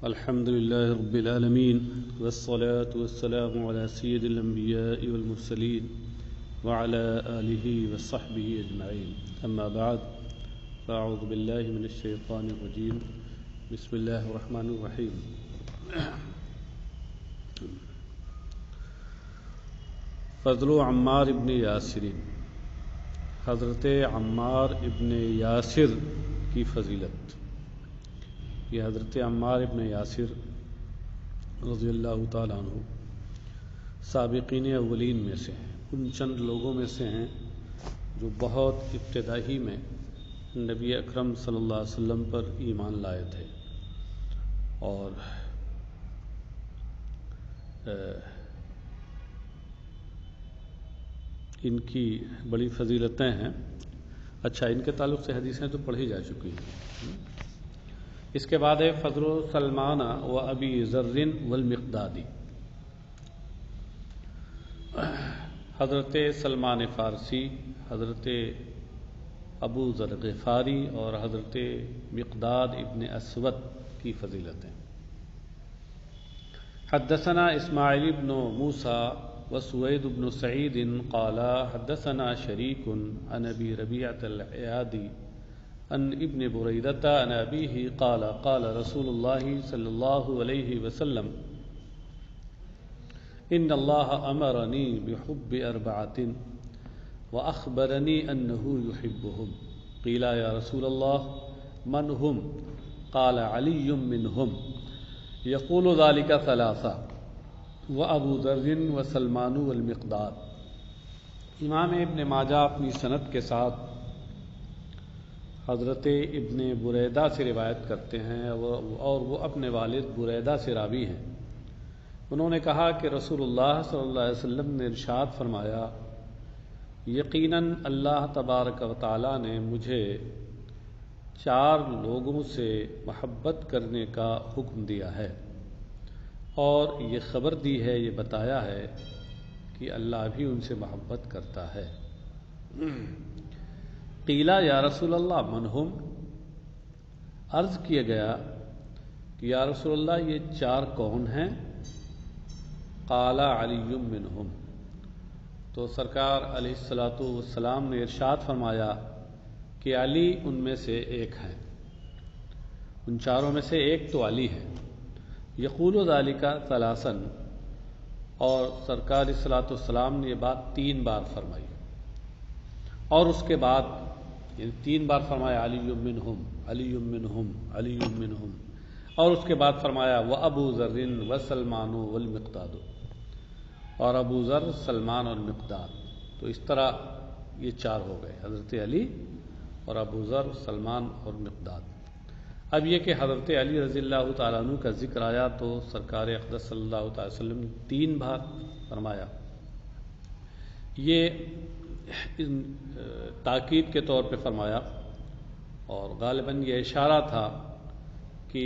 الحمد لله رب العالمين والصلاة والسلام على سيد الأنبياء والمرسلين وعلى آله وصحبه أجمعين أما بعد فأعوذ بالله من الشيطان الرجيم بسم الله الرحمن الرحيم فضل عمار ابن یاسر، حضرت عمار ابن یاسر کی فضیلت۔ یہ حضرت عمار ابن یاسر رضی اللہ تعالیٰ عنہ سابقین اولین میں سے ہیں، ان چند لوگوں میں سے ہیں جو بہت ابتدائی میں نبی اکرم صلی اللہ علیہ وسلم پر ایمان لائے تھے، اور ان کی بڑی فضیلتیں ہیں۔ اچھا، ان کے تعلق سے حدیثیں تو پڑھی جا چکی ہیں۔ اس کے بعد ہے فضل سلمان و ابی ذر والمقدادی۔ حضرت سلمان فارسی، حضرت ابو ذر غفاری اور حضرت مقداد ابن اسود کی فضیلتیں۔ حدثنا اسماعیل بن موسیٰ وسوید بن سعید قال حدثنا شریک عن ابی ربیعۃ العیادی عن ابن بریدۃ عن ابیہ قال قال رسول اللہ صلی اللہ علیہ وسلم ان اللہ امرنی بحب اربعۃ واخبرنی انہ یحبہم قیل یا رسول اللہ من ہم قال علی منہم یقول ذلک ثلاثہ وابو ذر وسلمان والمقداد۔ امام ابن ماجہ اپنی سند کے ساتھ حضرت ابن بریدہ سے روایت کرتے ہیں، اور وہ اپنے والد بریدہ سے راوی ہیں۔ انہوں نے کہا کہ رسول اللہ صلی اللہ علیہ وسلم نے ارشاد فرمایا، یقیناً اللہ تبارک و تعالیٰ نے مجھے 4 لوگوں سے محبت کرنے کا حکم دیا ہے، اور یہ خبر دی ہے، یہ بتایا ہے کہ اللہ بھی ان سے محبت کرتا ہے۔ قیلا یا رسول اللہ من ہم، عرض کیا گیا کہ یا رسول اللہ یہ 4 کون ہیں؟ قال علی منہم، تو سرکار علیہ الصلاۃ والسلام نے ارشاد فرمایا کہ علی ان میں سے ایک ہیں، ان 4 میں سے ایک تو علی ہے۔ یقول ذالک ثلاثا، اور سرکار علیہ الصلاۃ والسلام نے یہ بات 3 بار فرمائی، اور اس کے بعد یعنی 3 بار فرمایا علی منہم علی منہم علی منہم، اور اس کے بعد فرمایا وابو ذر وسلمان والمقداد، اور ابو ذر، سلمان اور مقداد۔ تو اس طرح یہ 4 ہو گئے، حضرت علی اور ابو ذر، سلمان اور مقداد۔ اب یہ کہ حضرت علی رضی اللہ تعالیٰ عنہ کا ذکر آیا تو سرکار اقدس صلی اللہ تعالی وسلم نے 3 بار فرمایا۔ یہ تاکید کے طور پہ فرمایا، اور غالباً یہ اشارہ تھا کہ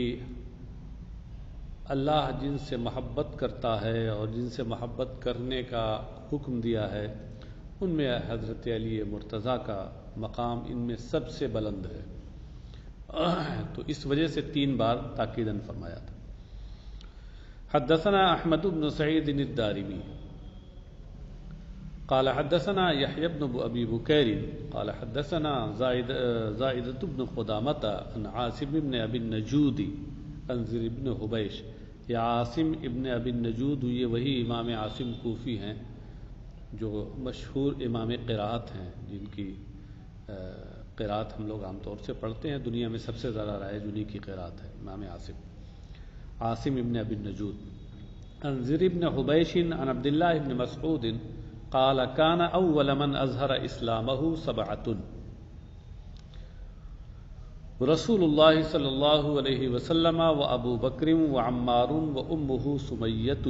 اللہ جن سے محبت کرتا ہے اور جن سے محبت کرنے کا حکم دیا ہے، ان میں حضرت علی مرتضیٰ کا مقام ان میں سب سے بلند ہے، تو اس وجہ سے 3 بار تاکیداً فرمایا تھا۔ حدثنا احمد بن سعید الدارمی قال حدثنا يحيى بن ابي بكير قال حدثنا زائدة بن قدامة عن عاصم بن ابي النجود عن زر بن حبیش۔ یہ عاصم ابن ابی النجود، یہ وہی امام عاصم کوفی ہیں جو مشہور امام قراءت ہیں، جن کی قراءت ہم لوگ عام طور سے پڑھتے ہیں۔ دنیا میں سب سے زیادہ رائج انہی کی قراءت ہے، امام عاصم ابن ابی النجود عن زر بن حبیش عن عبد اللہ بن مسعود قال كان اول من اظہر اسلامه 7، رسول اللہ صلی اللہ علیہ وسلم و ابو بکر و عمار و امہ سمیۃ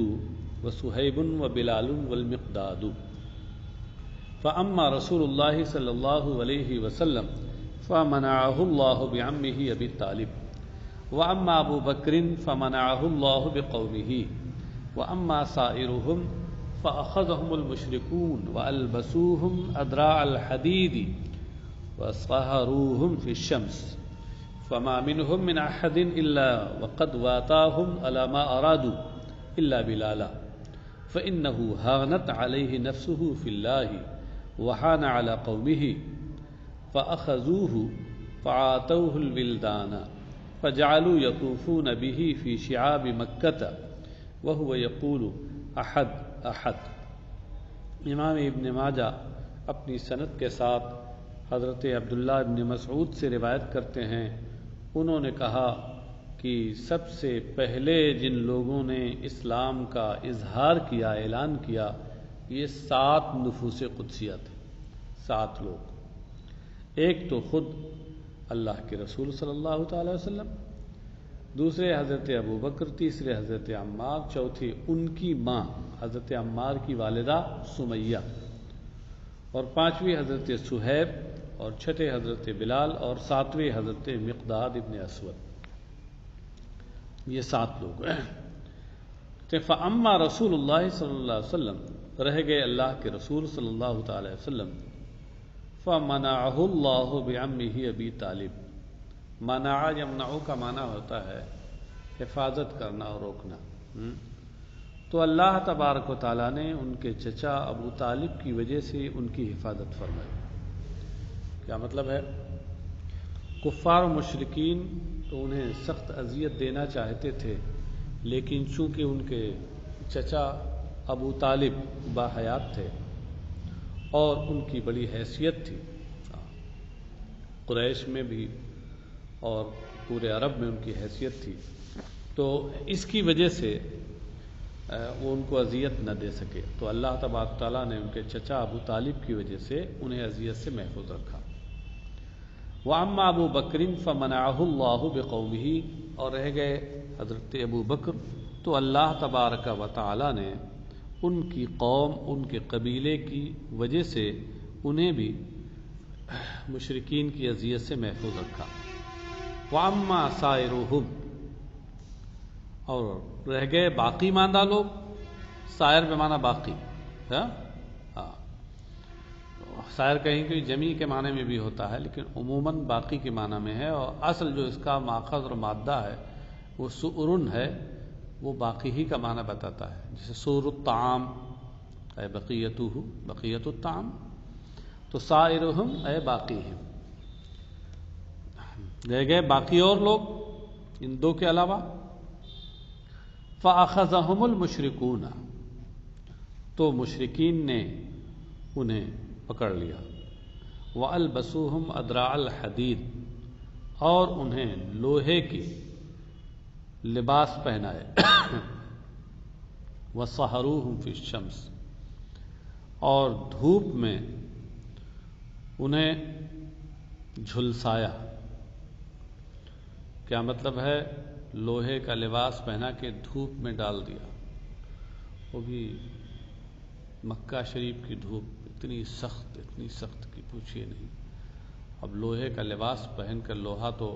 و صہیب و بلال والمقداد، فاما رسول اللہ صلی اللہ علیہ وسلم فمنعه اللہ بعمہ ابی طالب، واما ابو بکر فمنعه اللہ بقومہ، واما سائرهم فأخذهم المشركون وألبسوهم أدراع الحديد وصهروهم في الشمس فما منهم من احد الا وقد واتاهم على ما ارادوا الا بلالا فانه هانت عليه نفسه في الله وحان على قومه فاخذوه فعاتوه الولدان فجعلوا يطوفون به في شعاب مكة وهو يقول احد احد۔ امام ابن ماجہ اپنی سند کے ساتھ حضرت عبداللہ ابن مسعود سے روایت کرتے ہیں، انہوں نے کہا کہ سب سے پہلے جن لوگوں نے اسلام کا اظہار کیا، اعلان کیا، یہ 7 نفوس قدسیہ تھے، 7 لوگ۔ ایک تو خود اللہ کے رسول صلی اللہ تعالی وسلم، دوسرے حضرت ابو بکر، تیسرے حضرت عمار، چوتھی ان کی ماں حضرت عمار کی والدہ سمیہ، اور 5ویں حضرت صہیب، اور 6 حضرت بلال، اور 7ویں حضرت مقداد ابن اسود۔ یہ 7 لوگ ہیں۔ فَأَمَّا رسول اللہ صلی اللہ علیہ وسلم، رہ گئے اللہ کے رسول صلی اللہ تعالی وسلم، فَمَنَعَهُ اللَّهُ بِعَمِّهِ ابی طالب۔ منع یمنع کا معنی ہوتا ہے حفاظت کرنا اور روکنا۔ تو اللہ تبارک و تعالیٰ نے ان کے چچا ابو طالب کی وجہ سے ان کی حفاظت فرمائی۔ کیا مطلب ہے؟ کفار و مشرکین تو انہیں سخت اذیت دینا چاہتے تھے، لیکن چونکہ ان کے چچا ابو طالب باحیات تھے اور ان کی بڑی حیثیت تھی قریش میں بھی اور پورے عرب میں ان کی حیثیت تھی، تو اس کی وجہ سے وہ ان کو اذیت نہ دے سکے، تو اللہ تبارک تعالیٰ نے ان کے چچا ابو طالب کی وجہ سے انہیں اذیت سے محفوظ رکھا۔ وَأَمَّا أَبُو بَكْرٍ فَمَنَعَهُ اللَّهُ بِقَوْمِهِ، اور رہ گئے حضرت ابو بکر، تو اللہ تبارک و تعالیٰ نے ان کی قوم، ان کے قبیلے کی وجہ سے انہیں بھی مشرکین کی اذیت سے محفوظ رکھا۔ وَأَمَّا سَائِرُهُمْ، اور رہ گئے باقی ماندہ لوگ، سائر بمعنی باقی، سائر کہیں کہ جمی کے معنی میں بھی ہوتا ہے، لیکن عموماً باقی کے معنی میں ہے، اور اصل جو اس کا ماخذ اور مادہ ہے وہ سؤرن ہے، وہ باقی ہی کا معنی بتاتا ہے، جیسے سور الطعام اے بقیتہ، بقیت الطعام، تو سائرہم اے باقیہم، رہ گئے باقی اور لوگ ان 2 کے علاوہ۔ فَأَخَذَهُمُ الْمُشْرِكُونَ، تو مشرکین نے انہیں پکڑ لیا۔ وَأَلْبَسُوهُمْ أَدْرَاعَ الْحَدِيدِ، اور انہیں لوہے کی لباس پہنائے۔ وَصَحَرُوهُمْ فِي الشَّمْسِ، اور دھوپ میں انہیں جھلسایا۔ کیا مطلب ہے؟ لوہے کا لباس پہنا کے دھوپ میں ڈال دیا، وہ بھی مکہ شریف کی دھوپ اتنی سخت کہ پوچھئے نہیں۔ اب لوہے کا لباس پہن کر، لوہا تو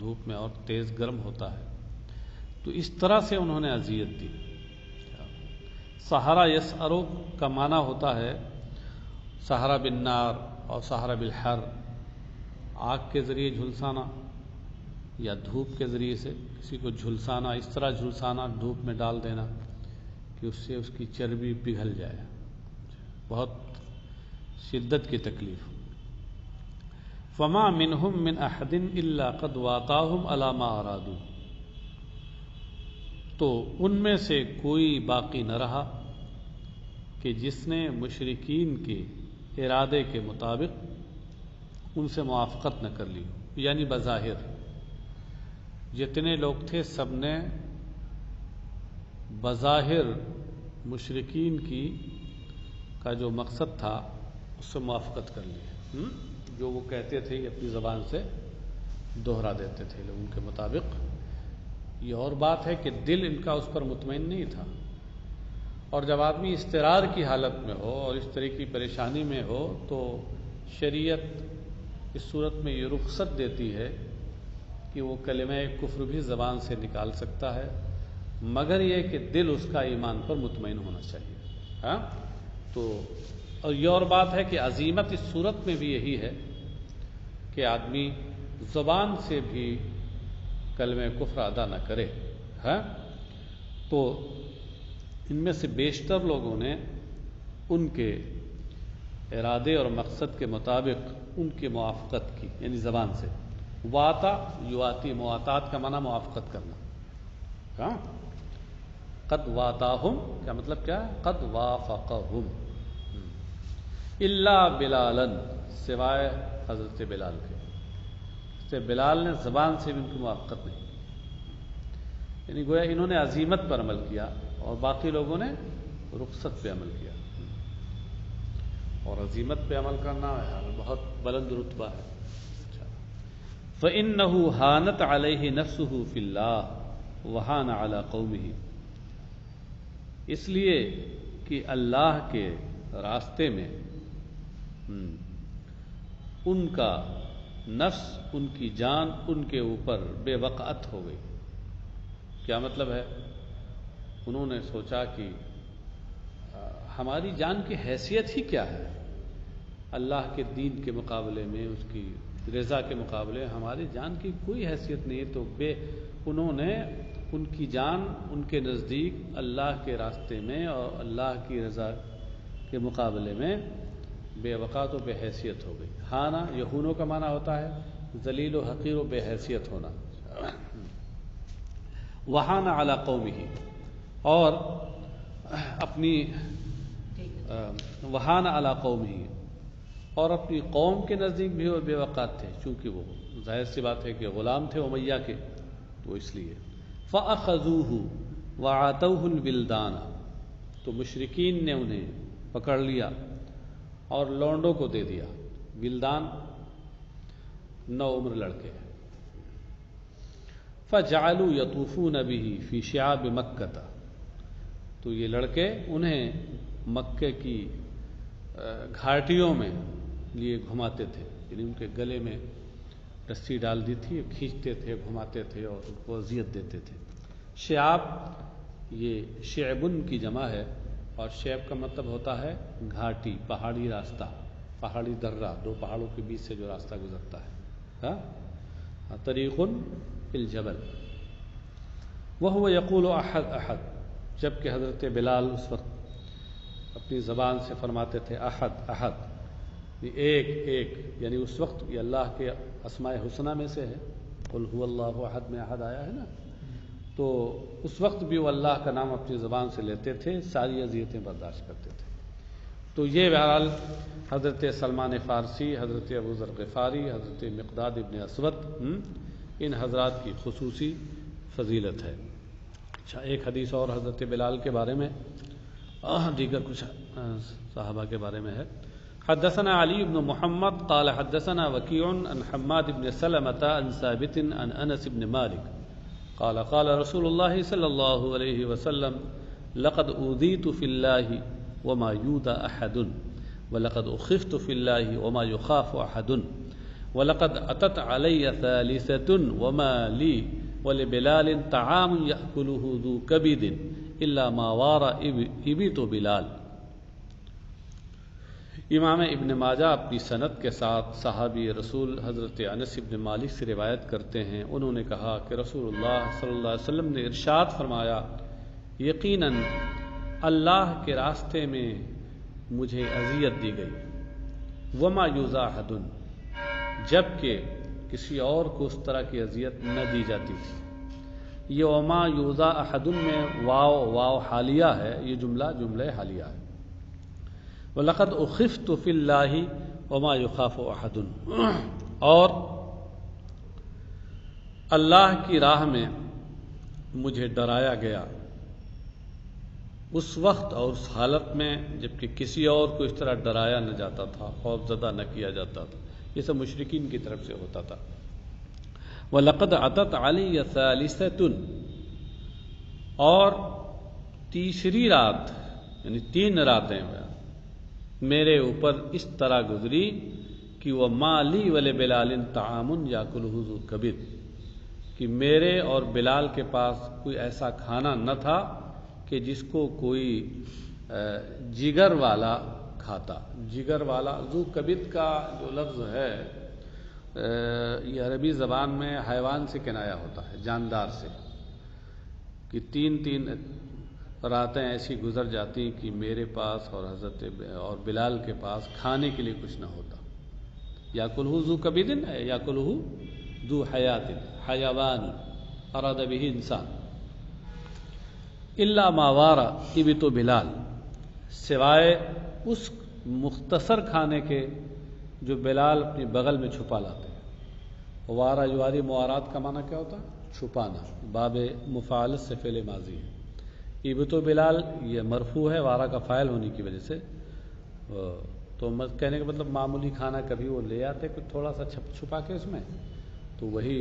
دھوپ میں اور تیز گرم ہوتا ہے، تو اس طرح سے انہوں نے اذیت دی۔ سحرہ یسعرو کا معنی ہوتا ہے سحرہ بالنار اور سحرہ بالحر، آگ کے ذریعے جھلسانا یا دھوپ کے ذریعے سے کسی کو جھلسانا، اس طرح جھلسانا دھوپ میں ڈال دینا کہ اس سے اس کی چربی پگھل جائے، بہت شدت کی تکلیف۔ فما منہم من احد الا قد واقعہم علی ما ارادوا، تو ان میں سے کوئی باقی نہ رہا کہ جس نے مشرکین کے ارادے کے مطابق ان سے موافقت نہ کر لی، یعنی بظاہر جتنے لوگ تھے سب نے بظاہر مشرکین کی کا جو مقصد تھا اس سے موافقت کر لی، جو وہ کہتے تھے یہ اپنی زبان سے دوہرا دیتے تھے ان کے مطابق۔ یہ اور بات ہے کہ دل ان کا اس پر مطمئن نہیں تھا، اور جب آدمی اضطرار کی حالت میں ہو اور اس طرح کی پریشانی میں ہو تو شریعت اس صورت میں یہ رخصت دیتی ہے کہ وہ کلمہ کفر بھی زبان سے نکال سکتا ہے، مگر یہ کہ دل اس کا ایمان پر مطمئن ہونا چاہیے۔ تو اور یہ اور بات ہے کہ عزیمت اس صورت میں بھی یہی ہے کہ آدمی زبان سے بھی کلمہ کفر ادا نہ کرے. ہاں تو ان میں سے بیشتر لوگوں نے ان کے ارادے اور مقصد کے مطابق ان کی موافقت کی، یعنی زبان سے. واتا یواتی، مواتات کا معنی موافقت کرنا. ہاں قد واتاہم کا مطلب کیا ہے؟ قد وافقہم. الا بلالا، سوائے حضرت بلال کے. بلال نے زبان سے بھی ان کی موافقت نہیں، یعنی گویا انہوں نے عزیمت پر عمل کیا اور باقی لوگوں نے رخصت پہ عمل کیا. اور عزیمت پہ عمل کرنا بہت بلند رتبہ ہے. فَإِنَّهُ هَانَتْ عَلَيْهِ نَفْسُهُ فِي اللَّهِ وَهَانَ عَلَى قَوْمِهِ، اس لیے کہ اللہ کے راستے میں ان کا نفس، ان کی جان ان کے اوپر بے وقعت ہو گئی. کیا مطلب ہے؟ انہوں نے سوچا کہ ہماری جان کی حیثیت ہی کیا ہے؟ اللہ کے دین کے مقابلے میں، اس کی رضا کے مقابلے ہماری جان کی کوئی حیثیت نہیں ہے. تو انہوں نے ان کی جان ان کے نزدیک اللہ کے راستے میں اور اللہ کی رضا کے مقابلے میں بے وقعت و بے حیثیت ہو گئی. ہانا یہونوں کا معنی ہوتا ہے ذلیل و حقیر و بے حیثیت ہونا. وہانا علی قومہ، اور اپنی وہانا علی قومہ، اور اپنی قوم کے نزدیک بھی وہ بے وقعت تھے، چونکہ وہ ظاہر سی بات ہے کہ غلام تھے امیہ کے، تو اس لیے. فَأَخَذُوهُ وَعَاتَوْهُ الْوِلْدَانَ، تو مشرکین نے انہیں پکڑ لیا اور لونڈوں کو دے دیا. ولدان 9 عمر لڑکے. فَجَعَلُوا يَطُوفُونَ بِهِ فِي شِعَابِ مَكَّةَ، تو یہ لڑکے انہیں مکے کی گھاٹیوں میں لیے گھماتے تھے، یعنی ان کے گلے میں رسی ڈال دی تھی، کھینچتے تھے، گھماتے تھے اور ان کو اذیت دیتے تھے. شعاب یہ شعبن کی جمع ہے، اور شعب کا مطلب ہوتا ہے گھاٹی، پہاڑی راستہ، پہاڑی درہ، 2 پہاڑوں کے بیچ سے جو راستہ گزرتا ہے. طریق فی الجبل. وہو یقول احد احد، جبکہ حضرت بلال اس وقت اپنی زبان سے فرماتے تھے احد احد، ایک ایک، یعنی اس وقت یہ اللہ کے اسماء حسنہ میں سے ہے، قل هو اللہ احد میں احد آیا ہے نا، تو اس وقت بھی وہ اللہ کا نام اپنی زبان سے لیتے تھے، ساری اذیتیں برداشت کرتے تھے. تو یہ بہرحال حضرت سلمان فارسی، حضرت ابو ذر غفاری، حضرت مقداد ابن اسود، ان حضرات کی خصوصی فضیلت ہے. اچھا، ایک حدیث اور حضرت بلال کے بارے میں، دیگر کچھ صحابہ کے بارے میں ہے. حدثنا علی بن محمد قال حدثنا وکیع عن حماد بن سلمة عن ثابت عن انس بن مالک قال قال رسول اللہ صلی اللہ علیہ وسلم لقد اوذیت فی اللہ وما یوذى احد ولقد اخفت فی اللہ وما یخاف احد ولقد اتت علی ثالثة وما لی ولبلال طعام یأکلہ ذو کبد الا ما وار ابیت بلال. امام ابن ماجہ اپنی سند کے ساتھ صحابی رسول حضرت انس بن مالک سے روایت کرتے ہیں، انہوں نے کہا کہ رسول اللہ صلی اللہ علیہ وسلم نے ارشاد فرمایا، یقیناً اللہ کے راستے میں مجھے اذیت دی گئی، وما یوذى احد، جبکہ کسی اور کو اس طرح کی اذیت نہ دی جاتی تھی. یہ وما یوذى احد میں واو حالیہ ہے، یہ جملہ حالیہ ہے. وَلَقَدْ أُخِفْتُ فِي اللَّهِ وَمَا يُخَافُ أَحَدٌ، اور اللہ کی راہ میں مجھے ڈرایا گیا اس وقت اور اس حالت میں جبکہ کسی اور کو اس طرح ڈرایا نہ جاتا تھا، خوف زدہ نہ کیا جاتا تھا. یہ سب مشرکین کی طرف سے ہوتا تھا. وَلَقَدْ عَتَتْ عَلِيَّ ثَالِثَةٌ، اور تیسری رات یعنی 3 راتیں میرے اوپر اس طرح گزری کہ وہ مالی ول بلال طعام یاکلہ ذو کبد، کہ میرے اور بلال کے پاس کوئی ایسا کھانا نہ تھا کہ جس کو کوئی جگر والا کھاتا. جگر والا ذو کبد کا جو لفظ ہے یہ عربی زبان میں حیوان سے کنایا ہوتا ہے، جاندار سے، کہ تین راتیں ایسی گزر جاتی کہ میرے پاس اور حضرت اور بلال کے پاس کھانے کے لیے کچھ نہ ہوتا۔ یا کلہ ذو کبدن ہے یا کلہ ذو حیات، حیوان اراد به انسان، الا ما وارا ابت بلال، سوائے اس مختصر کھانے کے جو بلال اپنی بغل میں چھپا لاتے ہیں۔ وارا یواری موارات کا معنی کیا ہوتا ہے؟ چھپانا، باب مفعلت سے فعل ماضی ہے۔ ابت بلال یہ مرفوع ہے وارا کا فاعل ہونے کی وجہ سے، تو کہنے کا مطلب معمولی کھانا کبھی وہ لے آتے کچھ تھوڑا سا چھپا کے اس میں، تو وہی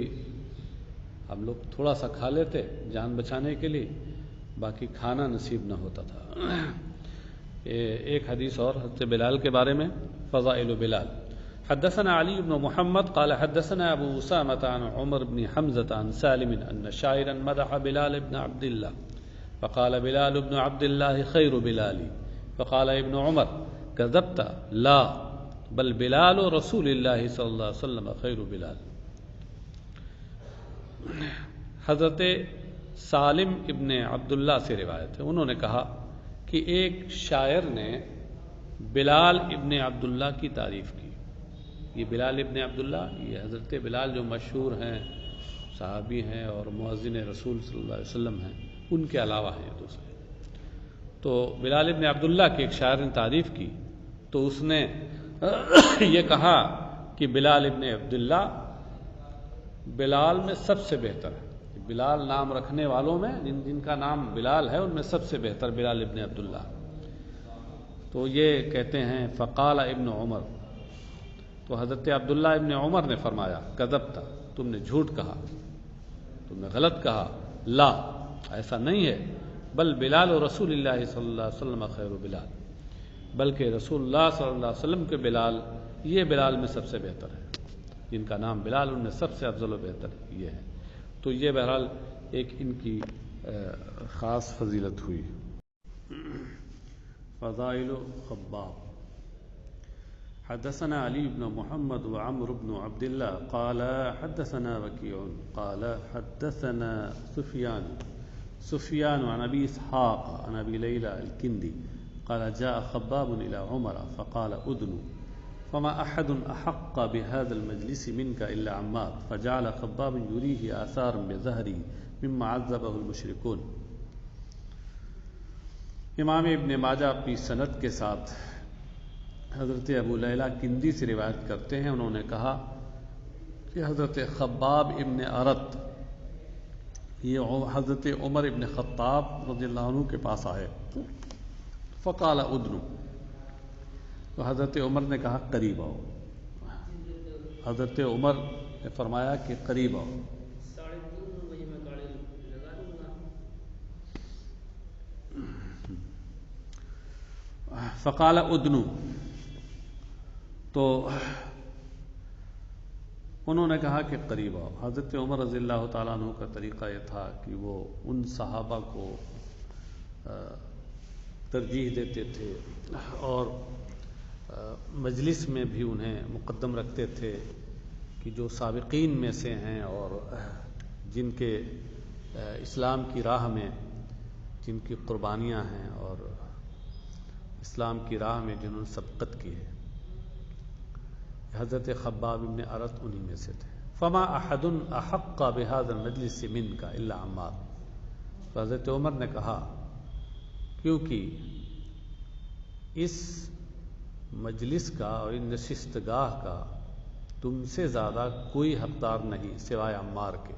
ہم لوگ تھوڑا سا کھا لیتے جان بچانے کے لیے، باقی کھانا نصیب نہ ہوتا تھا۔ ایک حدیث اور حضرت بلال کے بارے میں، فضائل بلال۔ حدثنا علی بن محمد قال حدثنا ابو اسامة عن عمر بن حمزة عن سالم ان شاعرا مدح بلال بن عبد الله فقال بلال بن عبد الله خير بلالي فقال ابن عمر كذبت لا بل بلال رسول الله صلی اللہ علیہ وسلم خیر بلال۔ حضرت سالم ابن عبداللہ سے روایت ہے، انہوں نے کہا کہ ایک شاعر نے بلال ابن عبداللہ کی تعریف کی۔ یہ بلال ابن عبداللہ یہ حضرت بلال جو مشہور ہیں، صحابی ہیں اور مؤذن رسول صلی اللہ علیہ وسلم ہیں، ان کے علاوہ ہیں دوسرے۔ تو بلال ابن عبداللہ کی ایک شاعر نے تعریف کی، تو اس نے یہ کہا کہ بلال ابن عبداللہ بلال میں سب سے بہتر ہے۔ بلال نام رکھنے والوں میں جن کا نام بلال ہے ان میں سب سے بہتر بلال ابن عبداللہ۔ تو یہ کہتے ہیں فقال ابن عمر، تو حضرت عبداللہ ابن عمر نے فرمایا کذبت، تم نے جھوٹ کہا، تم نے غلط کہا، لا ایسا نہیں ہے، بل بلال رسول اللہ صلی اللہ علیہ وسلم خیر بلال، بلکہ رسول اللہ صلی اللہ علیہ وسلم کے بلال یہ بلال میں سب سے بہتر ہے، جن کا نام بلال ان میں سب سے افضل و بہتر یہ ہے۔ تو یہ بہرحال ایک ان کی خاص فضیلت ہوئی۔ فضائل خباب۔ حدثنا علی بن محمد وعمر بن عبد الله قال حدثنا وكيع قال حدثنا سفيان عن ابي اسحاق عن ابي ليلى الكندي قال جاء خباب الى عمر فقال ادنو فما احد احق بهذا المجلس منك الا عمار فجعل خباب يريه آثارا بظهره مما عذبه المشركون۔ امام ابن ماجہ اپنی سند کے ساتھ حضرت ابو لیلہ کندی سے روایت کرتے ہیں، انہوں نے کہا کہ حضرت خباب ابن ارت یہ حضرت عمر ابن خطاب رضی اللہ عنہ کے پاس آئے، فقال ادنو، تو حضرت عمر نے کہا قریب آؤ، حضرت عمر نے فرمایا کہ قریب آؤ۔ فقال ادنو، تو انہوں نے کہا کہ قریب آؤ۔ حضرت عمر رضی اللہ تعالیٰ عنہ کا طریقہ یہ تھا کہ وہ ان صحابہ کو ترجیح دیتے تھے اور مجلس میں بھی انہیں مقدم رکھتے تھے کہ جو سابقین میں سے ہیں اور جن کے اسلام کی راہ میں جن کی قربانیاں ہیں اور اسلام کی راہ میں جنہوں نے سبقت کی ہے، حضرت خباب ابن ارت انہی میں سے تھے۔ فما احد احق بهذا المجلس منك الا عمار، تو حضرت عمر نے کہا کیونکہ اس مجلس کا اور ان نشستگاہ کا تم سے زیادہ کوئی حقدار نہیں سوائے عمار کے،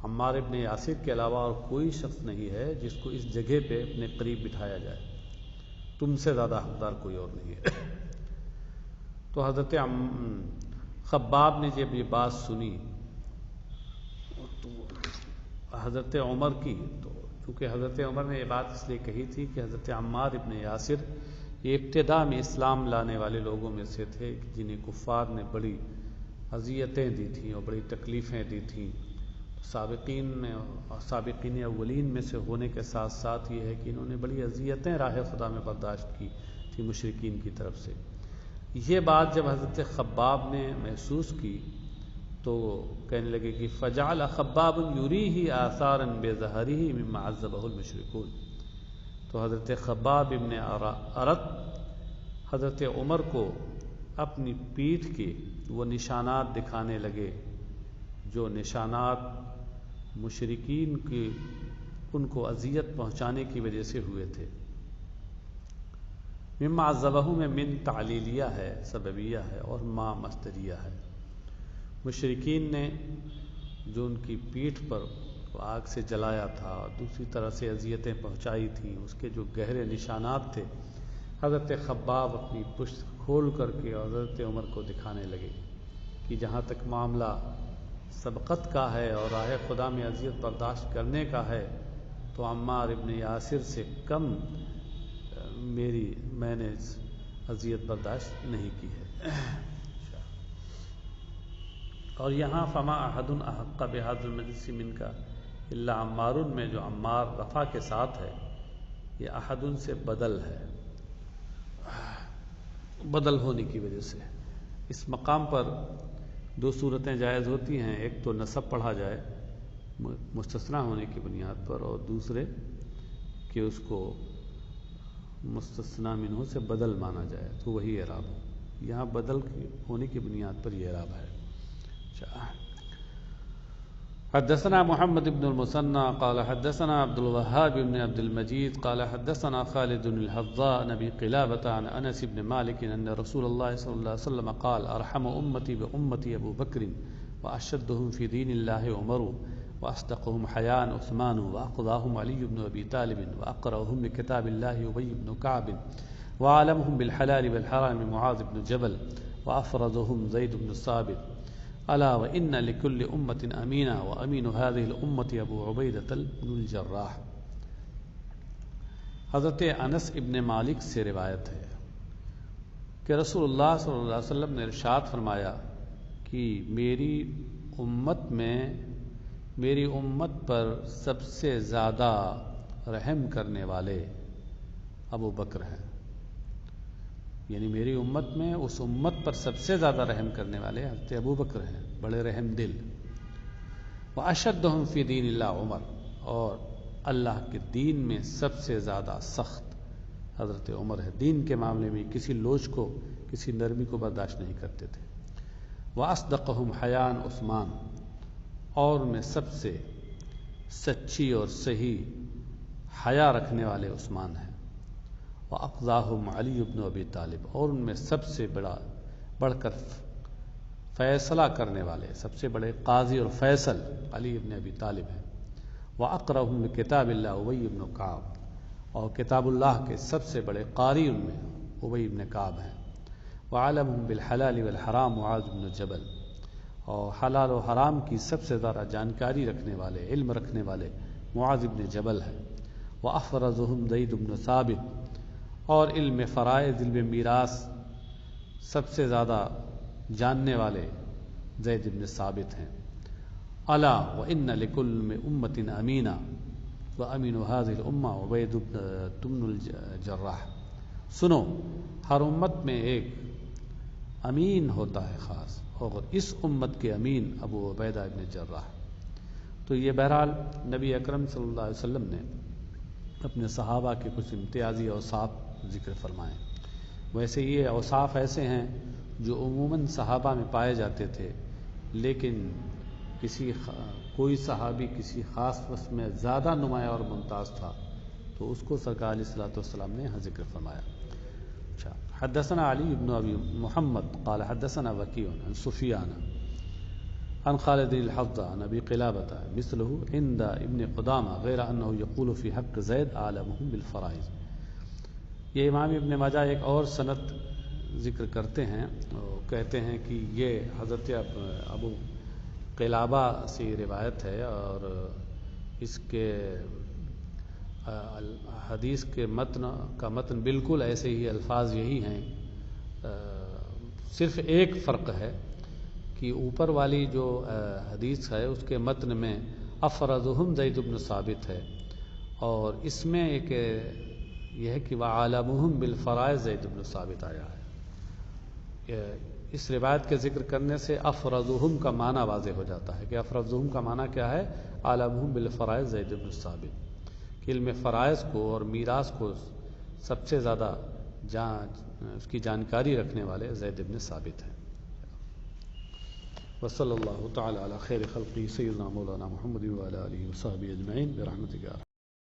عمار ابن یاسر کے علاوہ اور کوئی شخص نہیں ہے جس کو اس جگہ پہ اپنے قریب بٹھایا جائے، تم سے زیادہ حقدار کوئی اور نہیں ہے۔ تو حضرت خباب نے جب یہ بات سنی تو حضرت عمر کی، تو چونکہ حضرت عمر نے یہ بات اس لیے کہی تھی کہ حضرت عمار ابن یاسر یہ ابتدا میں اسلام لانے والے لوگوں میں سے تھے جنہیں کفار نے بڑی اذیتیں دی تھیں اور بڑی تکلیفیں دی تھیں۔ سابقین اولین میں سے ہونے کے ساتھ ساتھ یہ ہے کہ انہوں نے بڑی اذیتیں راہ خدا میں برداشت کی تھی مشرکین کی طرف سے۔ یہ بات جب حضرت خباب نے محسوس کی تو کہنے لگے کہ فجعل خباب یریہ آثارا بظہرہ مما عذبہ المشرکون، تو حضرت خباب ابن ارت حضرت عمر کو اپنی پیٹھ کے وہ نشانات دکھانے لگے جو نشانات مشرکین کی ان کو اذیت پہنچانے کی وجہ سے ہوئے تھے۔ مما عذبہ میں من تعلیلیہ ہے، سببیہ ہے، اور ما مصدریہ ہے۔ مشرکین نے جو ان کی پیٹھ پر آگ سے جلایا تھا اور دوسری طرح سے اذیتیں پہنچائی تھیں، اس کے جو گہرے نشانات تھے، حضرت خباب اپنی پشت کھول کر کے حضرت عمر کو دکھانے لگے کہ جہاں تک معاملہ سبقت کا ہے اور راہ خدا میں اذیت برداشت کرنے کا ہے تو عمار ابن یاسر سے کم میں نے اذیت برداشت نہیں کی ہے۔ اور یہاں فما احد احق بهذا المجلس منک الا عمار میں جو عمار رفع کے ساتھ ہے، یہ احد سے بدل ہے، بدل ہونے کی وجہ سے اس مقام پر دو صورتیں جائز ہوتی ہیں، ایک تو نصب پڑھا جائے مستثنی ہونے کی بنیاد پر، اور دوسرے کہ اس کو مستثنی منہ سے بدل مانا جائے تو وہی اعراب ہو۔ یہاں بدل ہونے کی بنیاد پر یہ اعراب ہے۔ حدثنا محمد بن المثنى قال حدثنا عبد الوهاب بن عبد المجيد قال حدثنا خالد الحظاء عن ابي قلابة عن انس بن مالك ان رسول الله صلى الله عليه وسلم قال ارحم امتي بامتي ابو بكر واشدهم في دين الله عمر واصدقهم حياء عثمان واقضاهم علي بن ابي طالب واقرأهم بكتاب الله ابي بن كعب وعالمهم بالحلال والحرام معاذ بن جبل وافرضهم زيد بن ثابت الا وان لكل امه امينا وامين هذه الامه ابو عبيدة بن الجراح۔ حضرت انس ابن مالک سے روایت ہے کہ رسول اللہ صلی اللہ علیہ وسلم نے ارشاد فرمایا کہ میری امت پر سب سے زیادہ رحم کرنے والے ابو بکر ہیں، یعنی میری امت میں اس امت پر سب سے زیادہ رحم کرنے والے حضرت ابو بکر ہیں، بڑے رحم دل۔ واشدہم فی دین اللہ عمر، اور اللہ کے دین میں سب سے زیادہ سخت حضرت عمر ہے، دین کے معاملے میں کسی لوچ کو، کسی نرمی کو برداشت نہیں کرتے تھے۔ واصدقہم حیاء عثمان، اور ان میں سب سے سچی اور صحیح حیا رکھنے والے عثمان ہیں۔ وَأَقْضَاهُمْ عَلِيُّ بْنُ أَبِي طالب، اور ان میں سب سے بڑھ کر فیصلہ کرنے والے، سب سے بڑے قاضی اور فیصل علی ابن ابی طالب ہیں۔ وَأَقْرَأُهُمْ لِكِتَابِ اللَّهِ أُبَيُّ بْنُ كَعْبٍ، اور کتاب اللہ کے سب سے بڑے قاری ان میں ابی بن کعب ہیں۔ وَعَلَمُهُمْ بِالْحَلَالِ وَالْحَرَامِ معاذ بن جبل، اور حلال و حرام کی سب سے زیادہ جانکاری رکھنے والے، علم رکھنے والے معاذ بن جبل ہیں۔ وَأَفْرَزُهُمْ زَيْدُ بن ثابت، اور علم فرائض، علم میراث سب سے زیادہ جاننے والے زید بن ثابت ہیں۔ الا وان لكل امة امینہ وامین هذه الامة عبید بن الجراح، سنو ہر امت میں ایک امین ہوتا ہے خاص، اور اس امت کے امین ابو عبیدہ بن جراح۔ تو یہ بہرحال نبی اکرم صلی اللہ علیہ وسلم نے اپنے صحابہ کے کچھ امتیازی اوصاف ذکر فرمائے۔ ویسے یہ اوصاف ایسے ہیں جو عموماً صحابہ میں پائے جاتے تھے، لیکن کوئی صحابی کسی خاص وصف میں زیادہ نمایاں اور ممتاز تھا تو اس کو سرکار علیہ الصلوۃ والسلام نے یہاں ذکر فرمایا۔ حدثنا علی بن ابی محمد قال حدثنا وکیع عن سفیان عن خالد الحظاء عن ابی قلابة مثله عند ابن قدامہ غیر انه یقول فی حق زید عالمهم بالفرائض۔ یہ امام ابن ماجہ ایک اور سند ذکر کرتے ہیں اور کہتے ہیں کہ یہ حضرت ابو قلابہ سے روایت ہے، اور اس کے حدیث کے متن بالکل ایسے ہی الفاظ یہی ہیں، صرف ایک فرق ہے کہ اوپر والی جو حدیث ہے اس کے متن میں افرزہم زید بن ثابت ہے، اور اس میں ایک یہ ہے کہ وعالمہم بالفرائض زید بن ثابت آیا ہے۔ اس روایت کے ذکر کرنے سے افرزہم کا معنی واضح ہو جاتا ہے کہ افرزہم کا معنی کیا ہے؟ عالمہم بالفرائض زید بن ثابت، کہ علم فرائض کو اور میراث کو سب سے زیادہ اس کی جانکاری رکھنے والے زید بن ثابت ہیں۔ وصلی اللہ تعالی علی خیر خلقہ سیدنا مولانا محمد وعلی آلہ وصحبہ اجمعین برحمتک یا ارحم